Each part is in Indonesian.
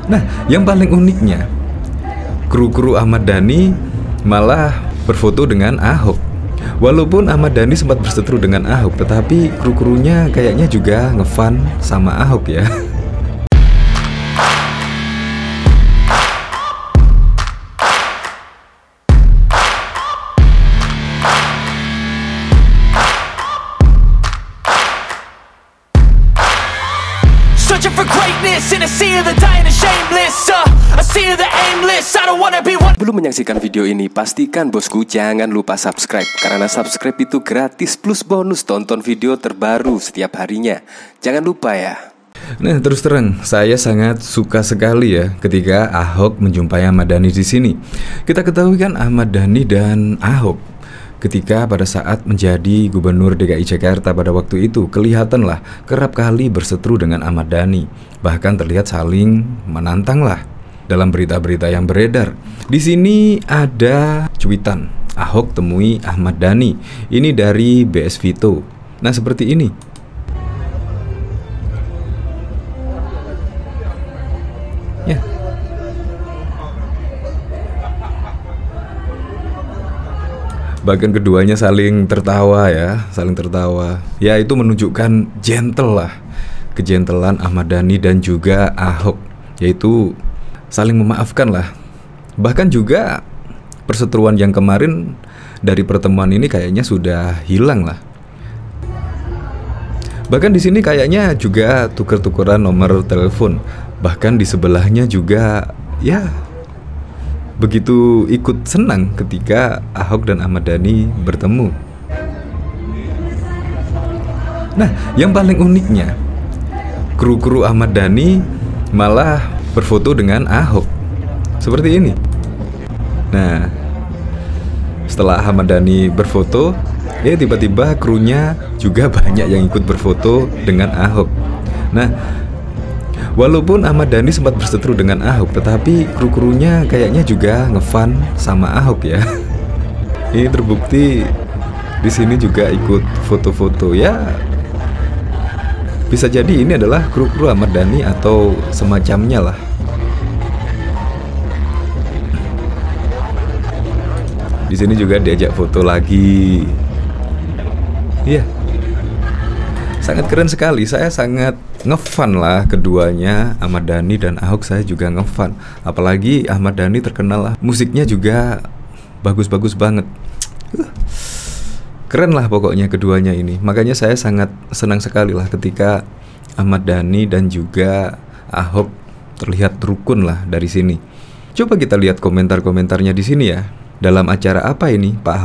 Nah, yang paling uniknya, kru-kru Ahmad Dhani malah berfoto dengan Ahok. Walaupun Ahmad Dhani sempat berseteru dengan Ahok, tetapi kru-krunya kayaknya juga ngefan sama Ahok ya. Searching for greatness in a sea of the dying and shameless, a sea of the aimless. I don't wanna be one. Belum menyaksikan video ini, pastikan bosku jangan lupa subscribe. Karena subscribe itu gratis plus bonus tonton video terbaru setiap harinya. Jangan lupa ya. Nah, terus terang, saya sangat suka sekali ya ketika Ahok menjumpai Ahmad Dhani di sini. Kita ketahui kan Ahmad Dhani dan Ahok ketika pada saat menjadi Gubernur DKI Jakarta pada waktu itu kelihatanlah kerap kali berseteru dengan Ahmad Dhani. Bahkan terlihat saling menantang lah dalam berita-berita yang beredar. Di sini ada cuitan Ahok temui Ahmad Dhani. Ini dari BS Vito. Nah, seperti ini. Ya. Bahkan keduanya saling tertawa ya, saling tertawa. Ya, itu menunjukkan gentle lah, kegentelan Ahmad Dhani dan juga Ahok, yaitu saling memaafkan lah. Bahkan juga perseteruan yang kemarin dari pertemuan ini kayaknya sudah hilang lah. Bahkan di sini kayaknya juga tuker-tukeran nomor telepon. Bahkan di sebelahnya juga ya begitu ikut senang ketika Ahok dan Ahmad Dhani bertemu. Nah, yang paling uniknya, kru-kru Ahmad Dhani malah berfoto dengan Ahok. Seperti ini. Nah, setelah Ahmad Dhani berfoto, tiba-tiba krunya juga banyak yang ikut berfoto dengan Ahok. Nah, walaupun Ahmad Dhani sempat berseteru dengan Ahok, tetapi kru-krunya kayaknya juga ngefan sama Ahok ya. Ini terbukti di sini juga ikut foto-foto ya. Bisa jadi ini adalah kru-kru Ahmad Dhani atau semacamnya lah. Di sini juga diajak foto lagi. Iya. Sangat keren sekali, saya sangat ngefan lah keduanya, Ahmad Dhani dan Ahok. Saya juga ngefan. Apalagi Ahmad Dhani terkenal lah, musiknya juga bagus-bagus banget. Keren lah pokoknya keduanya ini. Makanya saya sangat senang sekali lah ketika Ahmad Dhani dan juga Ahok terlihat rukun lah dari sini. Coba kita lihat komentar-komentarnya di sini ya. Dalam acara apa ini Pak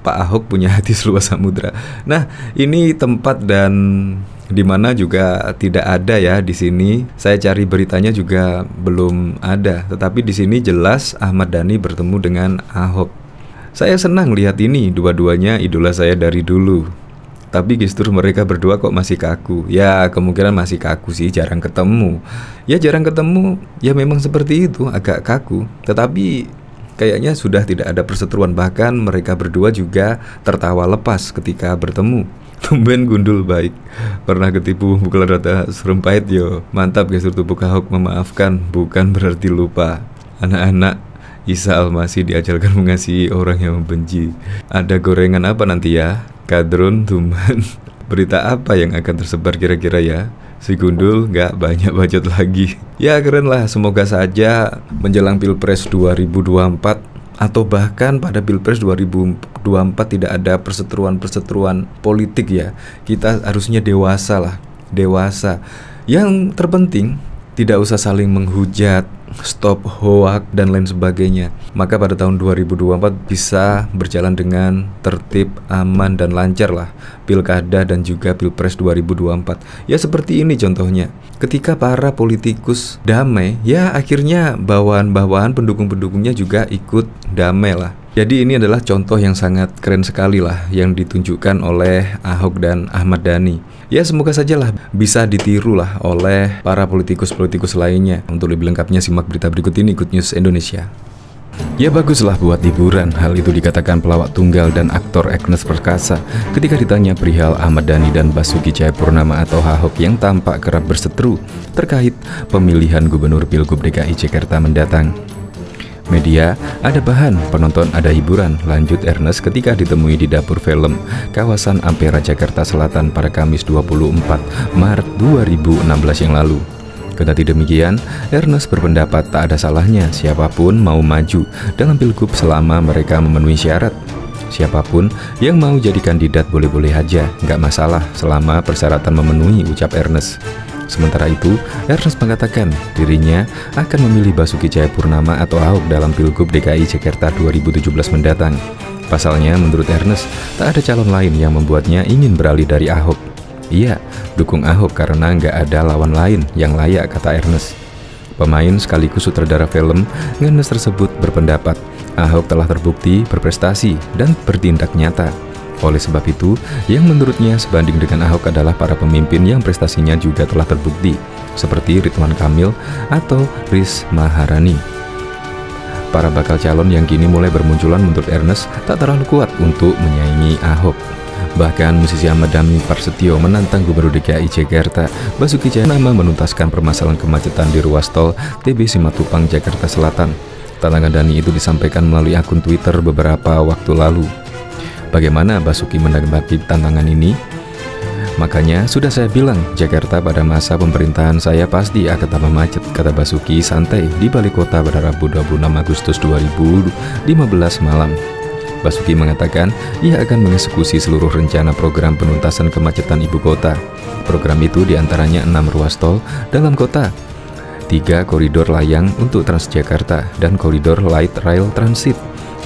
Ahok punya hati seluas samudra. Nah, ini tempat dan di mana juga tidak ada ya di sini. Saya cari beritanya juga belum ada. Tetapi di sini jelas Ahmad Dhani bertemu dengan Ahok. Saya senang lihat ini, dua-duanya idola saya dari dulu. Tapi gestur mereka berdua kok masih kaku. Ya, kemungkinan masih kaku sih, jarang ketemu. Ya, jarang ketemu. Ya memang seperti itu, agak kaku. Tetapi kayaknya sudah tidak ada perseteruan. Bahkan mereka berdua juga tertawa lepas ketika bertemu. Tumben gundul baik. Pernah ketipu pukul rata serempait yo. Mantap gestur tubuh Ahok memaafkan, bukan berarti lupa. Anak-anak, Isa Almasih diajarkan mengasihi orang yang membenci. Ada gorengan apa nanti ya? Kadron, Tuman. Berita apa yang akan tersebar kira-kira ya? Si Gundul gak banyak bacot lagi. Ya keren lah, semoga saja menjelang Pilpres 2024 atau bahkan pada Pilpres 2024 tidak ada perseteruan-perseteruan politik ya. Kita harusnya dewasa lah, dewasa. Yang terpenting tidak usah saling menghujat, stop hoak dan lain sebagainya. Maka pada tahun 2024 bisa berjalan dengan tertib, aman dan lancar lah Pilkada dan juga Pilpres 2024. Ya seperti ini contohnya. Ketika para politikus damai, ya akhirnya bawahan-bawahan pendukung-pendukungnya juga ikut damai lah. Jadi ini adalah contoh yang sangat keren sekali lah yang ditunjukkan oleh Ahok dan Ahmad Dhani. Ya semoga sajalah bisa ditiru lah oleh para politikus-politikus lainnya. Untuk lebih lengkapnya simak berita berikut ini, Good News Indonesia. Ya baguslah buat hiburan, hal itu dikatakan pelawak tunggal dan aktor Agnes Perkasa ketika ditanya perihal Ahmad Dhani dan Basuki Cahayapurnama atau Ahok yang tampak kerap berseteru terkait pemilihan gubernur Pilgub DKI Jakarta mendatang. Media, ada bahan, penonton ada hiburan, lanjut Ernest ketika ditemui di dapur film kawasan Ampera Jakarta Selatan pada Kamis 24 Maret 2016 yang lalu. Kendati demikian, Ernest berpendapat tak ada salahnya siapapun mau maju dalam Pilgub selama mereka memenuhi syarat. Siapapun yang mau jadi kandidat boleh-boleh aja, nggak masalah selama persyaratan memenuhi, ucap Ernest. Sementara itu, Ernest mengatakan dirinya akan memilih Basuki Cahayapurnama atau Ahok dalam Pilgub DKI Jakarta 2017 mendatang. Pasalnya, menurut Ernest, tak ada calon lain yang membuatnya ingin beralih dari Ahok. Iya, dukung Ahok karena nggak ada lawan lain yang layak, kata Ernest. Pemain sekaligus sutradara film Ernest tersebut berpendapat Ahok telah terbukti berprestasi dan bertindak nyata. Oleh sebab itu, yang menurutnya sebanding dengan Ahok adalah para pemimpin yang prestasinya juga telah terbukti, seperti Ridwan Kamil atau Riz Maharani. Para bakal calon yang kini mulai bermunculan menurut Ernest tak terlalu kuat untuk menyaingi Ahok. Bahkan musisi Ahmad Dhani Prasetyo menantang Gubernur DKI Jakarta Basuki Cahayapurnama menuntaskan permasalahan kemacetan di ruas tol TB Simatupang Jakarta Selatan. Tantangan Dhani itu disampaikan melalui akun Twitter beberapa waktu lalu. Bagaimana Basuki menanggapi tantangan ini? Makanya sudah saya bilang, Jakarta pada masa pemerintahan saya pasti akan tambah macet, kata Basuki santai di balik kota pada Rabu 26 Agustus 2015 malam. Basuki mengatakan ia akan mengeksekusi seluruh rencana program penuntasan kemacetan ibu kota. Program itu diantaranya 6 ruas tol dalam kota, 3 koridor layang untuk Transjakarta, dan koridor light rail transit.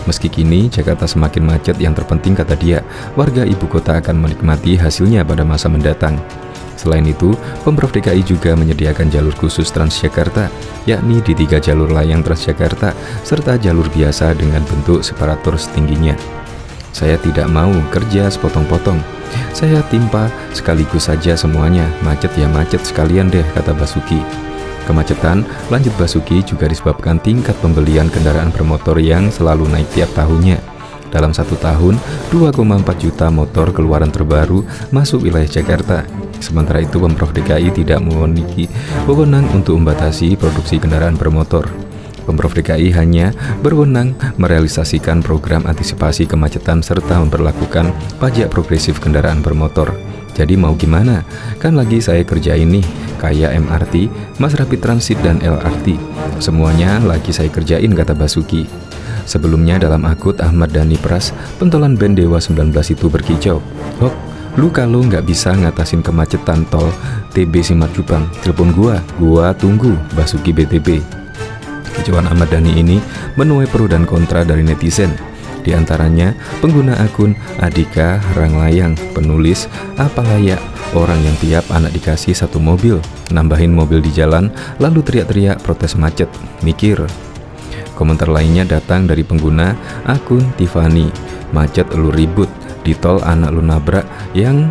Meski kini Jakarta semakin macet, yang terpenting kata dia, warga ibu kota akan menikmati hasilnya pada masa mendatang. Selain itu, Pemprov DKI juga menyediakan jalur khusus Transjakarta, yakni di 3 jalur layang Transjakarta, serta jalur biasa dengan bentuk separator setingginya. Saya tidak mau kerja sepotong-potong. Saya timpa sekaligus saja semuanya, macet ya macet sekalian deh, kata Basuki. Kemacetan, lanjut Basuki, juga disebabkan tingkat pembelian kendaraan bermotor yang selalu naik tiap tahunnya. Dalam 1 tahun, 2,4 juta motor keluaran terbaru masuk wilayah Jakarta. Sementara itu, Pemprov DKI tidak memiliki wewenang untuk membatasi produksi kendaraan bermotor. Pemprov DKI hanya berwenang merealisasikan program antisipasi kemacetan serta memperlakukan pajak progresif kendaraan bermotor. Jadi mau gimana? Kan lagi saya kerjain nih, kayak MRT, Mass Rapid Transit, dan LRT. Semuanya lagi saya kerjain, kata Basuki. Sebelumnya dalam akun Ahmad Dhani Pras, pentolan band Dewa 19 itu berkicau, "Hok, lu kalau nggak bisa ngatasin kemacetan tol TB Simatupang, telepon gua tunggu," Basuki BTP. Kicauan Ahmad Dhani ini menuai pro dan kontra dari netizen. Di antaranya pengguna akun Adika Ranglayang, penulis, "Apa layak orang yang tiap anak dikasih 1 mobil, nambahin mobil di jalan, lalu teriak-teriak protes macet, mikir." Komentar lainnya datang dari pengguna akun Tiffany, "Macet lu ribut, di tol anak lu nabrak, yang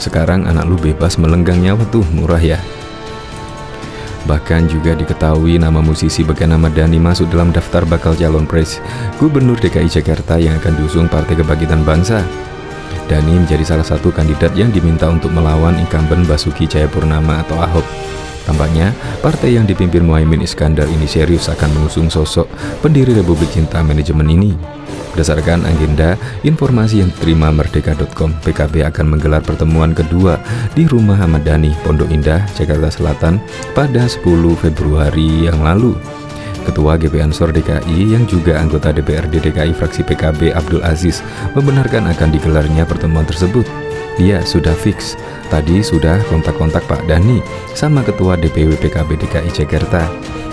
sekarang anak lu bebas melenggang nyawa tuh, murah ya." Bahkan juga diketahui nama musisi bernama Ahmad Dhani masuk dalam daftar bakal calon Gubernur DKI Jakarta yang akan diusung Partai Kebangkitan Bangsa. Dhani menjadi salah satu kandidat yang diminta untuk melawan incumbent Basuki Cahayapurnama atau Ahok. Tampaknya partai yang dipimpin Muhaimin Iskandar ini serius akan mengusung sosok pendiri Republik Cinta Manajemen ini. Berdasarkan agenda informasi yang diterima Merdeka.com, PKB akan menggelar pertemuan kedua di rumah Ahmad Dhani, Pondok Indah, Jakarta Selatan pada 10 Februari yang lalu. Ketua GP Ansor DKI yang juga anggota DPRD DKI fraksi PKB Abdul Aziz membenarkan akan digelarnya pertemuan tersebut. Dia sudah fix, tadi sudah kontak-kontak Pak Dhani sama Ketua DPW PKB DKI Jakarta,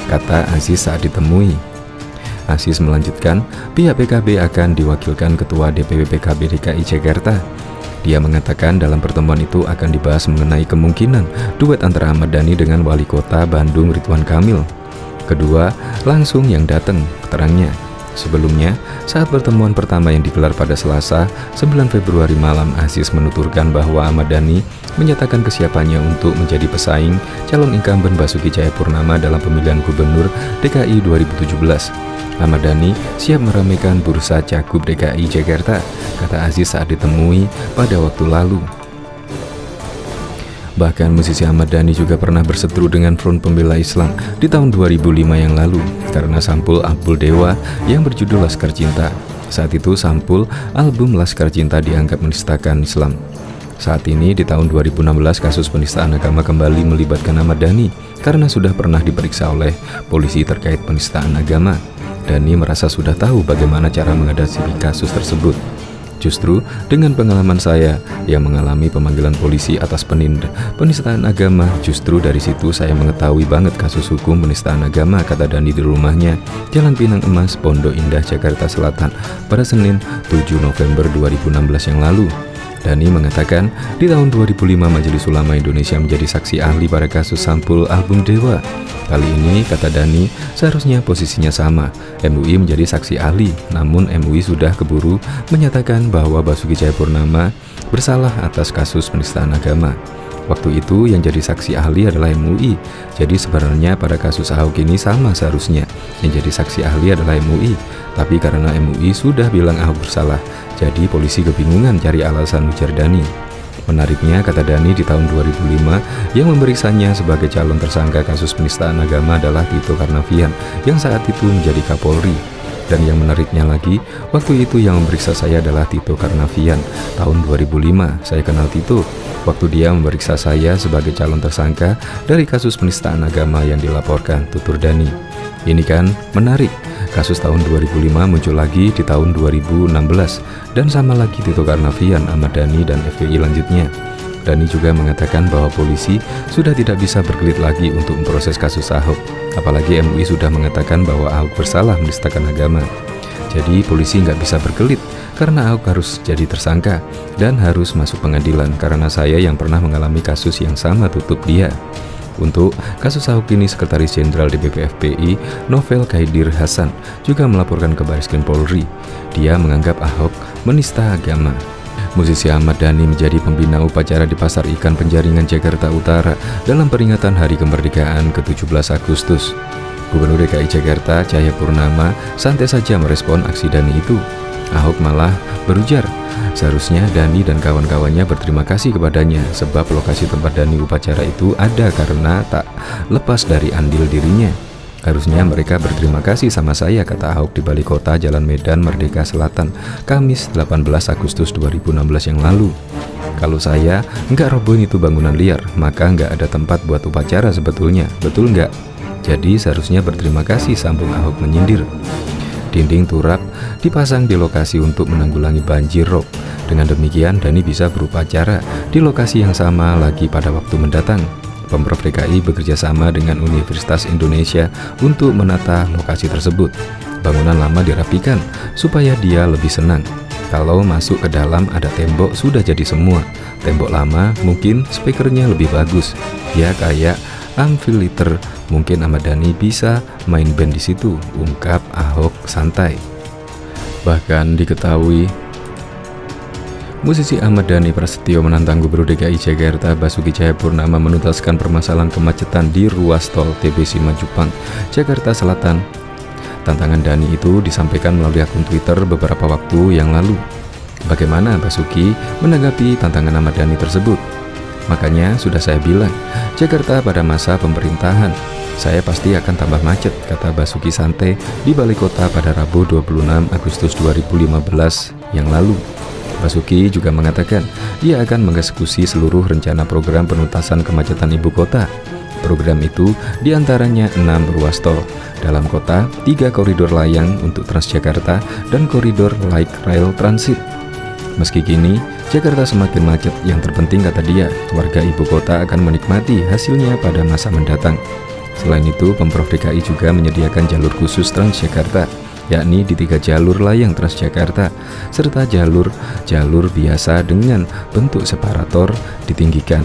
kata Aziz saat ditemui. Aziz melanjutkan, pihak PKB akan diwakilkan Ketua DPW PKB DKI Jakarta. Dia mengatakan dalam pertemuan itu akan dibahas mengenai kemungkinan duet antara Ahmad Dhani dengan Wali Kota Bandung Ridwan Kamil. Kedua langsung yang datang, keterangannya. Sebelumnya, saat pertemuan pertama yang digelar pada Selasa, 9 Februari malam, Aziz menuturkan bahwa Ahmad Dhani menyatakan kesiapannya untuk menjadi pesaing calon incumbent Basuki Cahayapurnama dalam pemilihan gubernur DKI 2017. Ahmad Dhani siap meramaikan bursa Cagup DKI Jakarta, kata Aziz saat ditemui pada waktu lalu. Bahkan musisi Ahmad Dhani juga pernah berseteru dengan Front Pembela Islam di tahun 2005 yang lalu karena sampul album Dewa yang berjudul Laskar Cinta. Saat itu sampul album Laskar Cinta dianggap menistakan Islam. Saat ini di tahun 2016 kasus penistaan agama kembali melibatkan Ahmad Dhani karena sudah pernah diperiksa oleh polisi terkait penistaan agama. Dhani merasa sudah tahu bagaimana cara menghadapi kasus tersebut. Justru dengan pengalaman saya yang mengalami pemanggilan polisi atas penistaan agama, justru dari situ saya mengetahui banget kasus hukum penistaan agama, kata Dhani di rumahnya, Jalan Pinang Emas, Pondok Indah, Jakarta Selatan pada Senin 7 November 2016 yang lalu. Dhani mengatakan di tahun 2005 Majelis Ulama Indonesia menjadi saksi ahli pada kasus sampul album Dewa. Kali ini, kata Dhani, seharusnya posisinya sama, MUI menjadi saksi ahli, namun MUI sudah keburu menyatakan bahwa Basuki Cahayapurnama bersalah atas kasus penistaan agama. Waktu itu yang jadi saksi ahli adalah MUI, jadi sebenarnya pada kasus Ahok ini sama seharusnya, yang jadi saksi ahli adalah MUI, tapi karena MUI sudah bilang Ahok bersalah, jadi polisi kebingungan cari alasan, ujar Dhani. Menariknya, kata Dhani, di tahun 2005 yang memeriksanya sebagai calon tersangka kasus penistaan agama adalah Tito Karnavian yang saat itu menjadi Kapolri. Dan yang menariknya lagi, waktu itu yang memeriksa saya adalah Tito Karnavian. Tahun 2005 saya kenal Tito waktu dia memeriksa saya sebagai calon tersangka dari kasus penistaan agama yang dilaporkan, tutur Dhani. Ini kan menarik, kasus tahun 2005 muncul lagi di tahun 2016 dan sama lagi Tito Karnavian, Ahmad Dhani, dan FPI lanjutnya. Dhani juga mengatakan bahwa polisi sudah tidak bisa berkelit lagi untuk memproses kasus Ahok, apalagi MUI sudah mengatakan bahwa Ahok bersalah menistakan agama. Jadi polisi nggak bisa berkelit karena Ahok harus jadi tersangka dan harus masuk pengadilan, karena saya yang pernah mengalami kasus yang sama, tutup dia. Untuk kasus Ahok ini, Sekretaris Jenderal DPP FPI Novel Kaidir Hasan juga melaporkan ke Baris Krim Polri. Dia menganggap Ahok menista agama. Musisi Ahmad Dhani menjadi pembina upacara di Pasar Ikan Penjaringan, Jakarta Utara dalam peringatan Hari Kemerdekaan ke-17 Agustus. Gubernur DKI Jakarta Cahayapurnama santai saja merespon aksi Dhani itu. Ahok malah berujar, seharusnya Dhani dan kawan-kawannya berterima kasih kepadanya sebab lokasi tempat Dhani upacara itu ada karena tak lepas dari andil dirinya. Harusnya mereka berterima kasih sama saya, kata Ahok di Balai Kota Jalan Medan Merdeka Selatan, Kamis 18 Agustus 2016 yang lalu. Kalau saya nggak robohin itu bangunan liar, maka nggak ada tempat buat upacara sebetulnya, betul nggak? Jadi seharusnya berterima kasih, sambung Ahok menyindir. Dinding turap dipasang di lokasi untuk menanggulangi banjir rob. Dengan demikian, Dhani bisa berupacara di lokasi yang sama lagi pada waktu mendatang. Pemprov DKI bekerja sama dengan Universitas Indonesia untuk menata lokasi tersebut. Bangunan lama dirapikan supaya dia lebih senang. Kalau masuk ke dalam ada tembok sudah jadi semua. Tembok lama mungkin speakernya lebih bagus. Ya kayak amfiliter, mungkin Ahmad Dhani bisa main band di situ, ungkap Ahok santai. Bahkan diketahui musisi Ahmad Dhani Prasetyo menantang Gubernur DKI Jakarta Basuki Cahayapurnama menuntaskan permasalahan kemacetan di ruas tol TBC Majupang, Jakarta Selatan. Tantangan Dhani itu disampaikan melalui akun Twitter beberapa waktu yang lalu. Bagaimana Basuki menanggapi tantangan Ahmad Dhani tersebut? Makanya sudah saya bilang, Jakarta pada masa pemerintahan saya pasti akan tambah macet, kata Basuki santai di Balai Kota pada Rabu 26 Agustus 2015 yang lalu. Basuki juga mengatakan ia akan mengeksekusi seluruh rencana program penuntasan kemacetan ibu kota. Program itu diantaranya 6 ruas tol dalam kota, 3 koridor layang untuk Transjakarta, dan koridor light rail transit. Meski kini Jakarta semakin macet, yang terpenting, kata dia, warga ibu kota akan menikmati hasilnya pada masa mendatang. Selain itu, Pemprov DKI juga menyediakan jalur khusus Transjakarta, yakni di 3 jalur layang Transjakarta, serta jalur biasa dengan bentuk separator ditinggikan.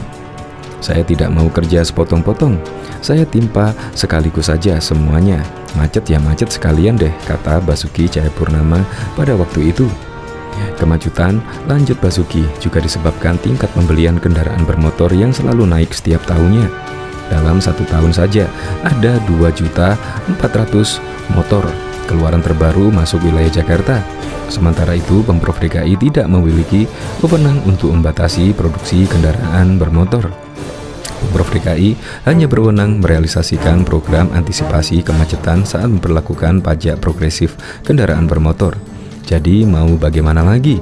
Saya tidak mau kerja sepotong-potong, saya timpa sekaligus saja semuanya. Macet ya macet sekalian deh, kata Basuki Cahayapurnama pada waktu itu. Kemacetan, lanjut Basuki, juga disebabkan tingkat pembelian kendaraan bermotor yang selalu naik setiap tahunnya. Dalam 1 tahun saja, ada 2.400.000 motor keluaran terbaru masuk wilayah Jakarta. Sementara itu, Pemprov DKI tidak memiliki wewenang untuk membatasi produksi kendaraan bermotor. Pemprov DKI hanya berwenang merealisasikan program antisipasi kemacetan saat memperlakukan pajak progresif kendaraan bermotor. Jadi mau bagaimana lagi?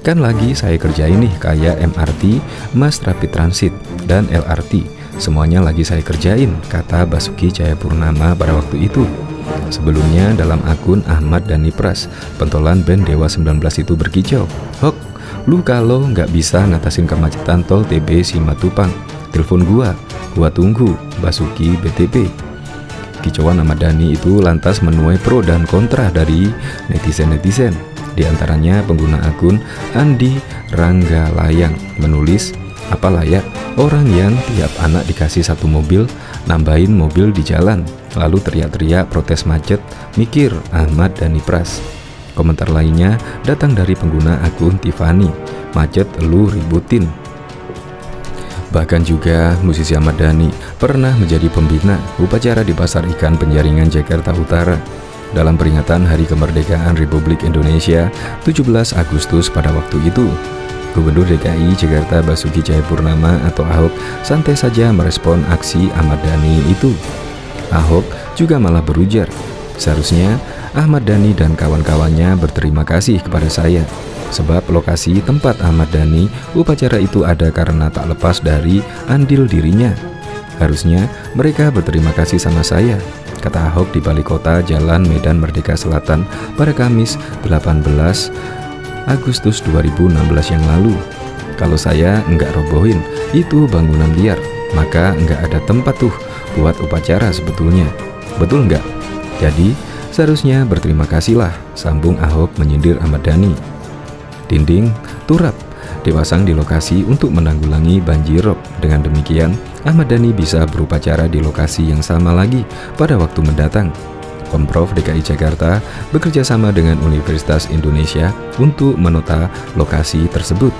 Kan lagi saya kerjain nih kayak MRT, Mass Rapid Transit, dan LRT. Semuanya lagi saya kerjain, kata Basuki Cahayapurnama pada waktu itu. Sebelumnya dalam akun Ahmad Dhani Pras, pentolan band Dewa 19 itu berkicau, "Hok, lu kalau nggak bisa ngatasin kemacetan tol TB Simatupang, telepon gua tunggu, Basuki BTP." Kicauan Ahmad Dhani itu lantas menuai pro dan kontra dari netizen-netizen. Di antaranya pengguna akun Andi Ranggalayang menulis, "Apa layak orang yang tiap anak dikasih 1 mobil, nambahin mobil di jalan, lalu teriak-teriak protes macet, mikir Ahmad Dhani Pras." Komentar lainnya datang dari pengguna akun Tiffany, "Macet lu ributin." Bahkan juga musisi Ahmad Dhani pernah menjadi pembina upacara di Pasar Ikan Penjaringan, Jakarta Utara dalam peringatan Hari Kemerdekaan Republik Indonesia 17 Agustus pada waktu itu. Gubernur DKI Jakarta Basuki Cahayapurnama atau Ahok santai saja merespon aksi Ahmad Dhani itu. Ahok juga malah berujar, "Seharusnya Ahmad Dhani dan kawan-kawannya berterima kasih kepada saya. Sebab lokasi tempat Ahmad Dhani upacara itu ada karena tak lepas dari andil dirinya. Harusnya mereka berterima kasih sama saya," kata Ahok di balik kota Jalan Medan Merdeka Selatan pada Kamis 18 Agustus 2016 yang lalu. "Kalau saya nggak robohin, itu bangunan liar, maka nggak ada tempat tuh buat upacara sebetulnya. Betul nggak? Jadi seharusnya berterima kasihlah," sambung Ahok menyindir Ahmad Dhani. Dinding turap dipasang di lokasi untuk menanggulangi banjirop. Dengan demikian, Ahmad Dhani bisa berupacara di lokasi yang sama lagi pada waktu mendatang. Pemprov DKI Jakarta bekerja sama dengan Universitas Indonesia untuk menata lokasi tersebut.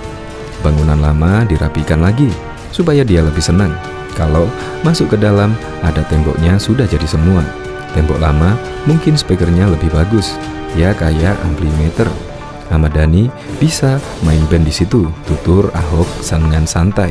Bangunan lama dirapikan lagi supaya dia lebih senang. Kalau masuk ke dalam ada temboknya sudah jadi semua. Tembok lama mungkin speakernya lebih bagus, ya kayak amplimeter. Ahmad Dhani bisa main band di situ, tutur Ahok dengan santai.